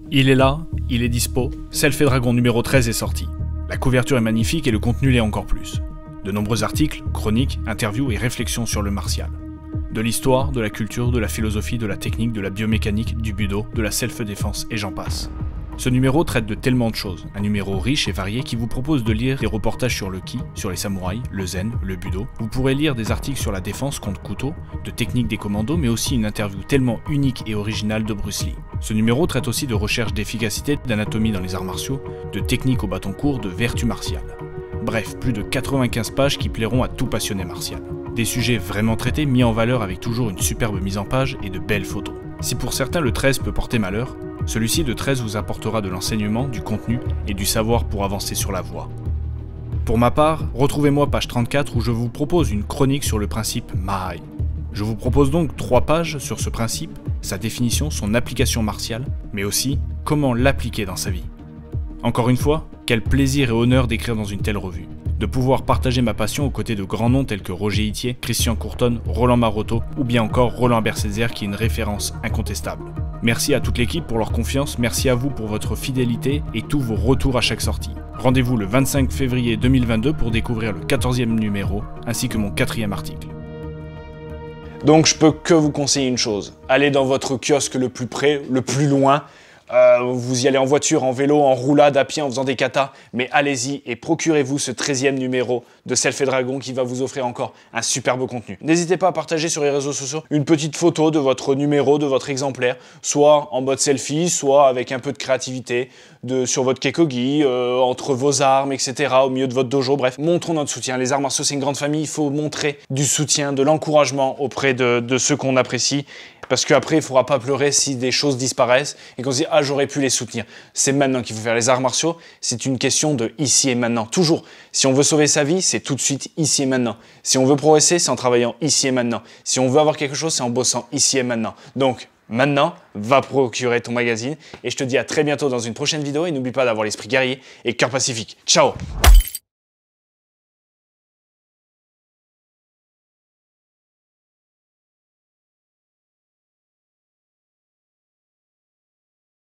Il est là, il est dispo, Self & Dragon numéro 13 est sorti. La couverture est magnifique et le contenu l'est encore plus. De nombreux articles, chroniques, interviews et réflexions sur le martial. De l'histoire, de la culture, de la philosophie, de la technique, de la biomécanique, du budo, de la self-défense et j'en passe. Ce numéro traite de tellement de choses, un numéro riche et varié qui vous propose de lire des reportages sur le ki, sur les samouraïs, le zen, le budo. Vous pourrez lire des articles sur la défense contre couteau, de techniques des commandos, mais aussi une interview tellement unique et originale de Bruce Lee. Ce numéro traite aussi de recherche d'efficacité, d'anatomie dans les arts martiaux, de techniques au bâton court, de vertu martiale. Bref, plus de 95 pages qui plairont à tout passionné martial. Des sujets vraiment traités, mis en valeur avec toujours une superbe mise en page et de belles photos. Si pour certains le 13 peut porter malheur, celui-ci de 13 vous apportera de l'enseignement, du contenu et du savoir pour avancer sur la voie. Pour ma part, retrouvez-moi page 34 où je vous propose une chronique sur le principe Mahai. Je vous propose donc 3 pages sur ce principe, sa définition, son application martiale, mais aussi comment l'appliquer dans sa vie. Encore une fois, quel plaisir et honneur d'écrire dans une telle revue. De pouvoir partager ma passion aux côtés de grands noms tels que Roger Itier, Christian Courtonne, Roland Maroto ou bien encore Roland Bercézer qui est une référence incontestable. Merci à toute l'équipe pour leur confiance, merci à vous pour votre fidélité et tous vos retours à chaque sortie. Rendez-vous le 25 février 2022 pour découvrir le 14e numéro ainsi que mon 4e article. Donc je peux que vous conseiller une chose, allez dans votre kiosque le plus près, le plus loin. Vous y allez en voiture, en vélo, en roulade, à pied, en faisant des katas, mais allez-y et procurez-vous ce 13e numéro de Self & Dragon qui va vous offrir encore un superbe contenu. N'hésitez pas à partager sur les réseaux sociaux une petite photo de votre numéro, de votre exemplaire, soit en mode selfie, soit avec un peu de créativité, sur votre kekogi, entre vos armes, etc., au milieu de votre dojo, bref. Montrons notre soutien. Les arts martiaux, c'est une grande famille, il faut montrer du soutien, de l'encouragement auprès de ceux qu'on apprécie. Parce qu'après, il ne faudra pas pleurer si des choses disparaissent et qu'on se dit « Ah, j'aurais pu les soutenir ». C'est maintenant qu'il faut faire les arts martiaux. C'est une question de ici et maintenant. Toujours, si on veut sauver sa vie, c'est tout de suite ici et maintenant. Si on veut progresser, c'est en travaillant ici et maintenant. Si on veut avoir quelque chose, c'est en bossant ici et maintenant. Donc, maintenant, va procurer ton magazine. Et je te dis à très bientôt dans une prochaine vidéo. Et n'oublie pas d'avoir l'esprit guerrier et cœur pacifique. Ciao!